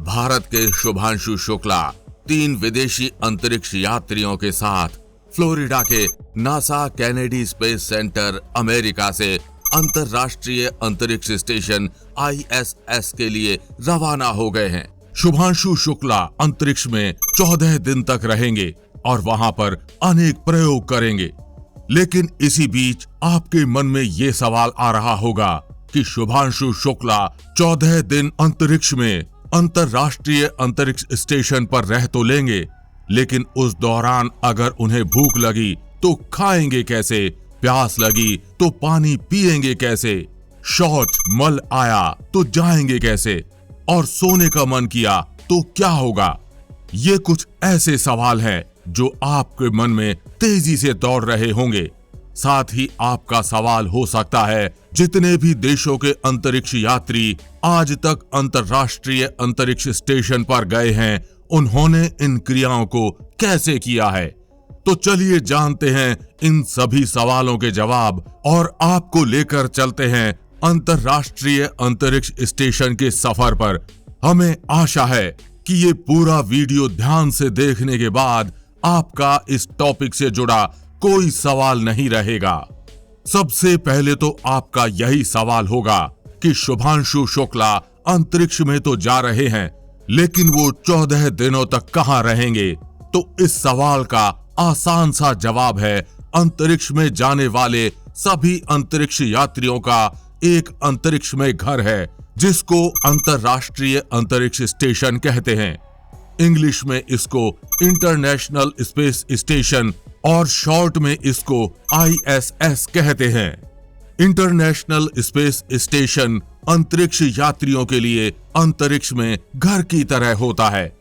भारत के शुभांशु शुक्ला 3 विदेशी अंतरिक्ष यात्रियों के साथ फ्लोरिडा के NASA Kennedy space centre America से अंतरराष्ट्रीय अंतरिक्ष स्टेशन ISS के लिए रवाना हो गए हैं। शुभांशु शुक्ला अंतरिक्ष में 14 दिन तक रहेंगे और वहां पर अनेक प्रयोग करेंगे। लेकिन इसी बीच आपके मन में ये सवाल आ रहा होगा कि शुभांशु शुक्ला 14 दिन अंतरिक्ष में अंतरराष्ट्रीय अंतरिक्ष स्टेशन पर रह तो लेंगे, लेकिन उस दौरान अगर उन्हें भूख लगी तो खाएंगे कैसे, प्यास लगी तो पानी पिएंगे कैसे, शौच मल आया तो जाएंगे कैसे और सोने का मन किया तो क्या होगा। ये कुछ ऐसे सवाल हैं जो आपके मन में तेजी से दौड़ रहे होंगे। साथ ही आपका सवाल हो सकता है, जितने भी देशों के अंतरिक्ष यात्री आज तक अंतरराष्ट्रीय अंतरिक्ष स्टेशन पर गए हैं, उन्होंने इन क्रियाओं को कैसे किया है। तो चलिए जानते हैं इन सभी सवालों के जवाब और आपको लेकर चलते हैं अंतरराष्ट्रीय अंतरिक्ष स्टेशन के सफर पर। हमें आशा है कि ये पूरा वीडियो ध्यान से देखने के बाद आपका इस टॉपिक से जुड़ा कोई सवाल नहीं रहेगा। सबसे पहले तो आपका यही सवाल होगा कि शुभांशु शुक्ला अंतरिक्ष में तो जा रहे हैं, लेकिन वो 14 दिनों तक कहां रहेंगे। तो इस सवाल का आसान सा जवाब है, अंतरिक्ष में जाने वाले सभी अंतरिक्ष यात्रियों का एक अंतरिक्ष में घर है, जिसको अंतरराष्ट्रीय अंतरिक्ष स्टेशन कहते हैं। इंग्लिश में इसको इंटरनेशनल स्पेस स्टेशन और शॉर्ट में इसको ISS कहते हैं। इंटरनेशनल स्पेस स्टेशन अंतरिक्ष यात्रियों के लिए अंतरिक्ष में घर की तरह होता है।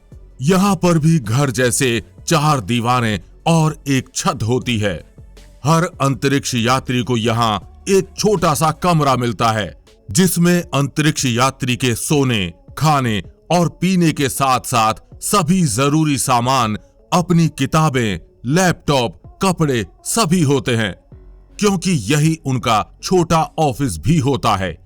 यहाँ पर भी घर जैसे 4 दीवारें और एक छत होती है। हर अंतरिक्ष यात्री को यहाँ एक छोटा सा कमरा मिलता है, जिसमें अंतरिक्ष यात्री के सोने, खाने और पीने के साथ साथ सभी जरूरी सामान, अपनी किताबें, लैपटॉप, कपड़े सभी होते हैं, क्योंकि यही उनका छोटा ऑफिस भी होता है।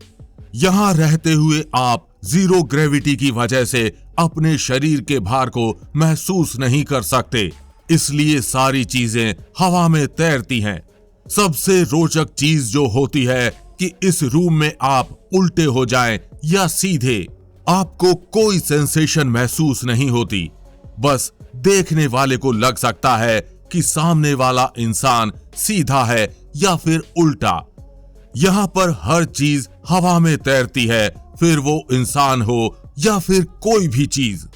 यहाँ रहते हुए आप जीरो ग्रेविटी की वजह से अपने शरीर के भार को महसूस नहीं कर सकते, इसलिए सारी चीजें हवा में तैरती हैं। सबसे रोचक चीज जो होती है कि इस रूम में आप उल्टे हो जाएं या सीधे, आपको कोई सेंसेशन महसूस नहीं होती। बस देखने वाले को लग सकता है कि सामने वाला इंसान सीधा है या फिर उल्टा। यहाँ पर हर चीज हवा में तैरती है, फिर वो इंसान हो या फिर कोई भी चीज।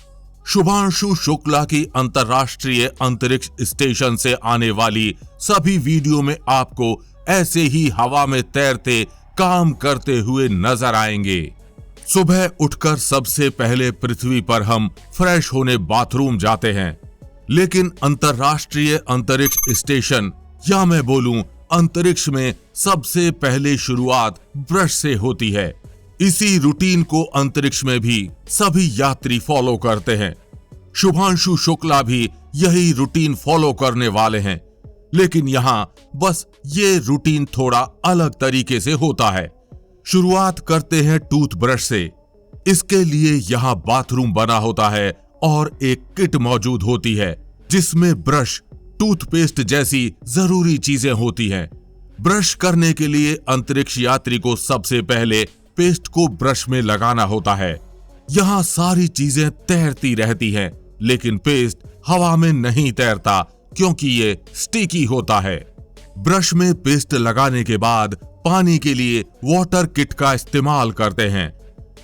शुभांशु शुक्ला की अंतरराष्ट्रीय अंतरिक्ष स्टेशन से आने वाली सभी वीडियो में आपको ऐसे ही हवा में तैरते काम करते हुए नजर आएंगे। सुबह उठकर सबसे पहले पृथ्वी पर हम फ्रेश होने बाथरूम जाते हैं, लेकिन अंतरराष्ट्रीय अंतरिक्ष स्टेशन या मैं बोलूं अंतरिक्ष में सबसे पहले शुरुआत ब्रश से होती है। इसी रूटीन को अंतरिक्ष में भी सभी यात्री फॉलो करते हैं। शुभांशु शुक्ला भी यही रूटीन फॉलो करने वाले हैं, लेकिन यहाँ बस ये रूटीन थोड़ा अलग तरीके से होता है। शुरुआत करते हैं टूथब्रश से। इसके लिए यहाँ बाथरूम बना होता है और एक किट मौजूद होती है, जिसमें ब्रश, टूथपेस्ट जैसी जरूरी चीजें होती हैं। ब्रश करने के लिए अंतरिक्ष यात्री को सबसे पहले पेस्ट को ब्रश में लगाना होता है। यहाँ सारी चीजें तैरती रहती हैं, लेकिन पेस्ट हवा में नहीं तैरता, क्योंकि ये स्टिकी होता है। ब्रश में पेस्ट लगाने के बाद पानी के लिए वाटर किट का इस्तेमाल करते हैं।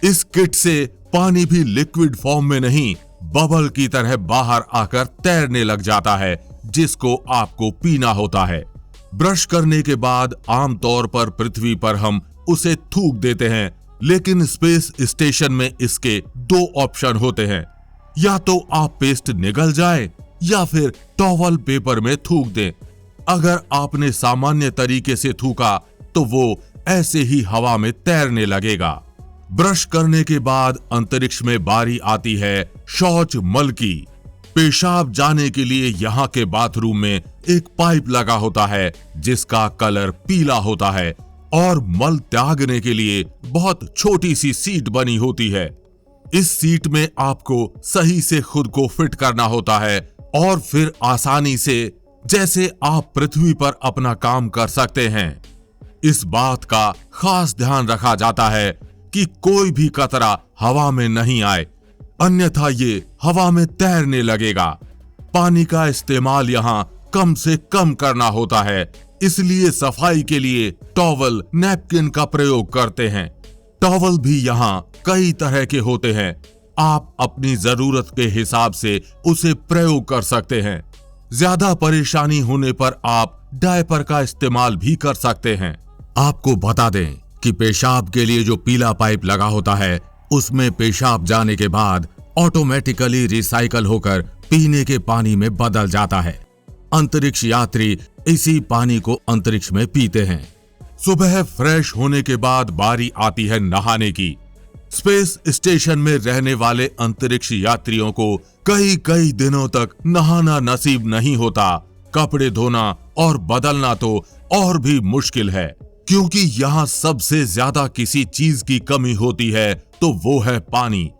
इस किट से पानी भी लिक्विड फॉर्म में नहीं, बबल की तरह बाहर आकर तैरने लग जाता है, जिसको आपको पीना होता है। ब्रश करने के बाद आमतौर पर पृथ्वी पर हम उसे थूक देते हैं, लेकिन स्पेस स्टेशन में इसके 2 ऑप्शन होते हैं। या तो आप पेस्ट निगल जाए या फिर टॉवल पेपर में थूक दें। अगर आपने सामान्य तरीके से थूका तो वो ऐसे ही हवा में तैरने लगेगा। ब्रश करने के बाद अंतरिक्ष में बारी आती है शौच मल की। पेशाब जाने के लिए यहाँ के बाथरूम में एक पाइप लगा होता है, जिसका कलर पीला होता है, और मल त्यागने के लिए बहुत छोटी सी सीट बनी होती है। इस सीट में आपको सही से खुद को फिट करना होता है और फिर आसानी से जैसे आप पृथ्वी पर अपना काम कर सकते हैं। इस बात का खास ध्यान रखा जाता है कि कोई भी कतरा हवा में नहीं आए, अन्यथा ये हवा में तैरने लगेगा। पानी का इस्तेमाल यहाँ कम से कम करना होता है, इसलिए सफाई के लिए टॉवल, नैपकिन का प्रयोग करते हैं। टॉवल भी यहाँ कई तरह के होते हैं, आप अपनी जरूरत के हिसाब से उसे प्रयोग कर सकते हैं। ज्यादा परेशानी होने पर आप डायपर का इस्तेमाल भी कर सकते हैं। आपको बता दें कि पेशाब के लिए जो पीला पाइप लगा होता है, उसमें पेशाब जाने के बाद ऑटोमेटिकली रिसाइकल होकर पीने के पानी में बदल जाता है। अंतरिक्ष यात्री इसी पानी को अंतरिक्ष में पीते हैं। सुबह फ्रेश होने के बाद बारी आती है नहाने की। स्पेस स्टेशन में रहने वाले अंतरिक्ष यात्रियों को कई कई दिनों तक नहाना नसीब नहीं होता। कपड़े धोना और बदलना तो और भी मुश्किल है, क्योंकि यहाँ सबसे ज्यादा किसी चीज की कमी होती है तो वो है पानी।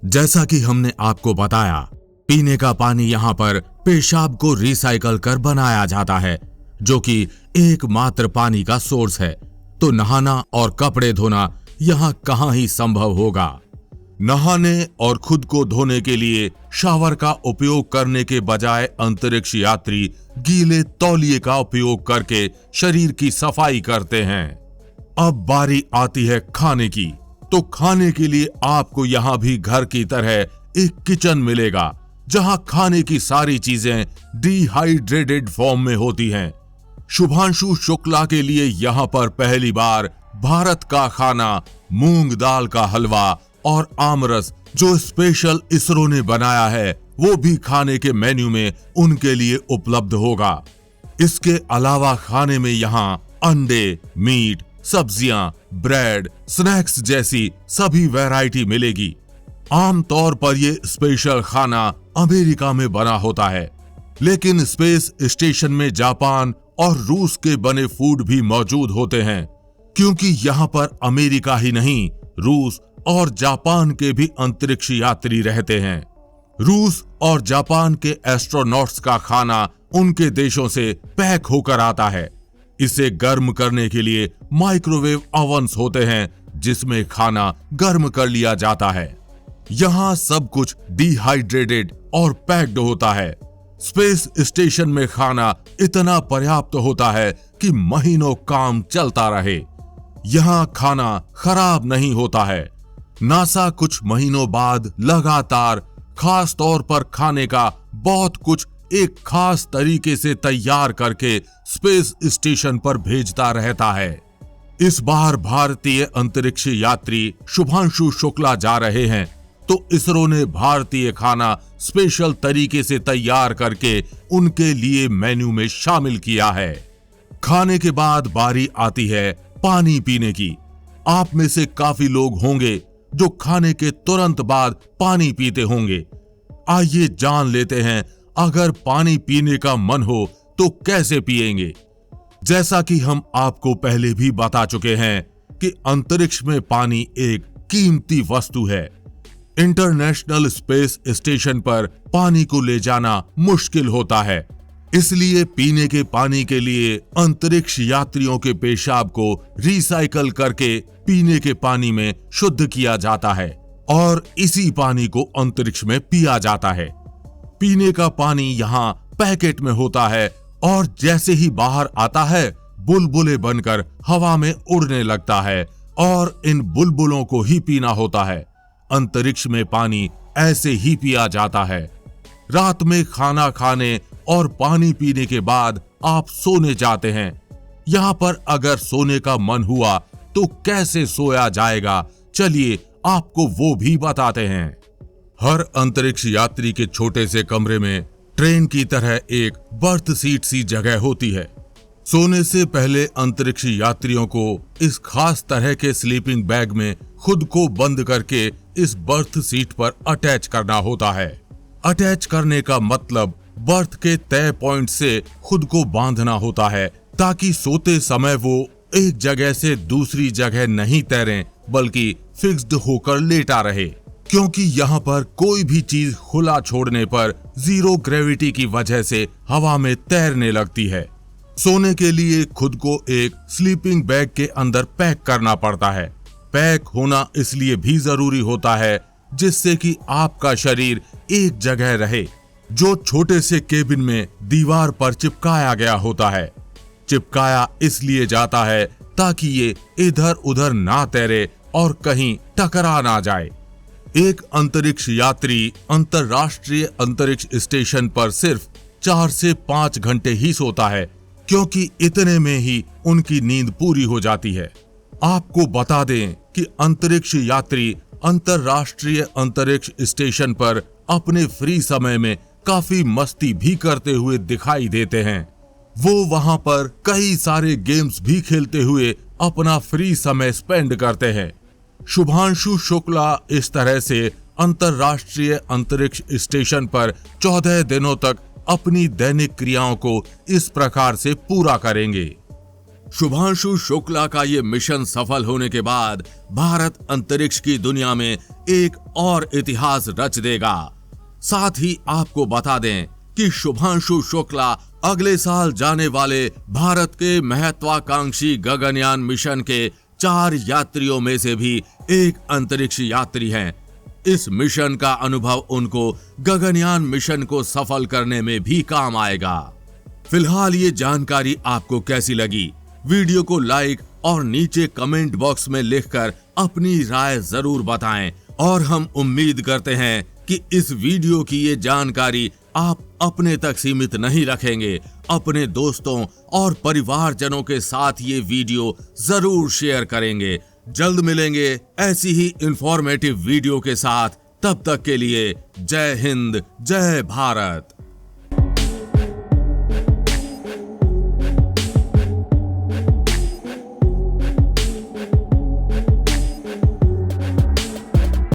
जैसा कि हमने आपको बताया, पीने का पानी यहाँ पर पेशाब को रिसाइकल कर बनाया जाता है, जो कि एकमात्र पानी का सोर्स है। तो नहाना और कपड़े धोना यहाँ कहाँ ही संभव होगा। नहाने और खुद को धोने के लिए शावर का उपयोग करने के बजाय अंतरिक्ष यात्री गीले तौलिए का उपयोग करके शरीर की सफाई करते हैं। अब बारी आती है खाने की। तो खाने के लिए आपको यहाँ भी घर की तरह एक किचन मिलेगा, जहाँ खाने की सारी चीजें डिहाइड्रेटेड फॉर्म में होती हैं। शुभांशु शुक्ला के लिए यहाँ पर पहली बार भारत का खाना, मूंग दाल का हलवा और आमरस जो स्पेशल इसरो ने बनाया है, वो भी खाने के मेन्यू में उनके लिए उपलब्ध होगा। इसके अलावा खाने में यहाँ अंडे, मीट, सब्जियां, ब्रेड, स्नैक्स जैसी सभी वैरायटी मिलेगी। आमतौर पर ये स्पेशल खाना अमेरिका में बना होता है, लेकिन स्पेस स्टेशन में जापान और रूस के बने फूड भी मौजूद होते हैं, क्योंकि यहाँ पर अमेरिका ही नहीं, रूस और जापान के भी अंतरिक्ष यात्री रहते हैं। रूस और जापान के एस्ट्रोनॉट्स का खाना उनके देशों से पैक होकर आता है। इसे गर्म करने के लिए माइक्रोवेव ओवन्स होते हैं, जिसमें खाना गर्म कर लिया जाता है। यहाँ सब कुछ डिहाइड्रेटेड और पैक्ड होता है। स्पेस स्टेशन में खाना इतना पर्याप्त होता है कि महीनों काम चलता रहे। यहाँ खाना खराब नहीं होता है। नासा कुछ महीनों बाद लगातार खास तौर पर खाने का बहुत कुछ एक खास तरीके से तैयार करके स्पेस स्टेशन पर भेजता रहता है। इस बार भारतीय अंतरिक्ष यात्री शुभांशु शुक्ला जा रहे हैं, तो इसरो ने भारतीय खाना स्पेशल तरीके से तैयार करके उनके लिए मेन्यू में शामिल किया है। खाने के बाद बारी आती है पानी पीने की। आप में से काफी लोग होंगे जो खाने के तुरंत बाद पानी पीते होंगे। आइए जान लेते हैं, अगर पानी पीने का मन हो तो कैसे पिएंगे। जैसा कि हम आपको पहले भी बता चुके हैं कि अंतरिक्ष में पानी एक कीमती वस्तु है। इंटरनेशनल स्पेस स्टेशन पर पानी को ले जाना मुश्किल होता है, इसलिए पीने के पानी के लिए अंतरिक्ष यात्रियों के पेशाब को रिसाइकल करके पीने के पानी में शुद्ध किया जाता है और इसी पानी को अंतरिक्ष में पिया जाता है। पीने का पानी यहाँ पैकेट में होता है और जैसे ही बाहर आता है, बुलबुले बनकर हवा में उड़ने लगता है और इन बुलबुलों को ही पीना होता है। अंतरिक्ष में पानी ऐसे ही पिया जाता है। रात में खाना खाने और पानी पीने के बाद आप सोने जाते हैं। यहाँ पर अगर सोने का मन हुआ तो कैसे सोया जाएगा, चलिए आपको वो भी बताते हैं। हर अंतरिक्ष यात्री के छोटे से कमरे में ट्रेन की तरह एक बर्थ सीट सी जगह होती है। सोने से पहले अंतरिक्ष यात्रियों को इस खास तरह के स्लीपिंग बैग में खुद को बंद करके इस बर्थ सीट पर अटैच करना होता है। अटैच करने का मतलब बर्थ के तय पॉइंट से खुद को बांधना होता है, ताकि सोते समय वो एक जगह से दूसरी जगह नहीं तैरें, बल्कि फिक्स्ड होकर लेटा रहे। क्योंकि यहाँ पर कोई भी चीज खुला छोड़ने पर जीरो ग्रेविटी की वजह से हवा में तैरने लगती है। सोने के लिए खुद को एक स्लीपिंग बैग के अंदर पैक करना पड़ता है। पैक होना इसलिए भी जरूरी होता है जिससे कि आपका शरीर एक जगह रहे, जो छोटे से केबिन में दीवार पर चिपकाया गया होता है। चिपकाया इसलिए जाता है ताकि ये इधर उधर ना तैरे और कहीं टकरा ना जाए। एक अंतरिक्ष यात्री अंतरराष्ट्रीय अंतरिक्ष स्टेशन पर सिर्फ 4 से 5 घंटे ही सोता है, क्योंकि इतने में ही उनकी नींद पूरी हो जाती है। आपको बता दें कि अंतरिक्ष यात्री अंतरराष्ट्रीय अंतरिक्ष स्टेशन पर अपने फ्री समय में काफी मस्ती भी करते हुए दिखाई देते हैं। वो वहां पर कई सारे गेम्स भी खेलते हुए अपना फ्री समय स्पेंड करते हैं। शुभांशु शुक्ला इस तरह से अंतरराष्ट्रीय अंतरिक्ष स्टेशन पर 14 दिनों तक अपनी दैनिक क्रियाओं को इस प्रकार से पूरा करेंगे। शुभांशु शुक्ला का ये मिशन सफल होने के बाद भारत अंतरिक्ष की दुनिया में एक और इतिहास रच देगा। साथ ही आपको बता दें कि शुभांशु शुक्ला अगले साल जाने वाले भारत के महत्वाकांक्षी गगनयान मिशन के 4 यात्रियों में से भी एक अंतरिक्ष यात्री हैं। इस मिशन का अनुभव उनको गगनयान मिशन को सफल करने में भी काम आएगा। फिलहाल ये जानकारी आपको कैसी लगी? वीडियो को लाइक और नीचे कमेंट बॉक्स में लिखकर अपनी राय जरूर बताएं और हम उम्मीद करते हैं कि इस वीडियो की ये जानकारी आप अपने तक सीमित नहीं रखेंगे। अपने दोस्तों और परिवारजनों के साथ ये वीडियो जरूर शेयर करेंगे। जल्द मिलेंगे ऐसी ही इंफॉर्मेटिव वीडियो के साथ। तब तक के लिए जय हिंद, जय भारत।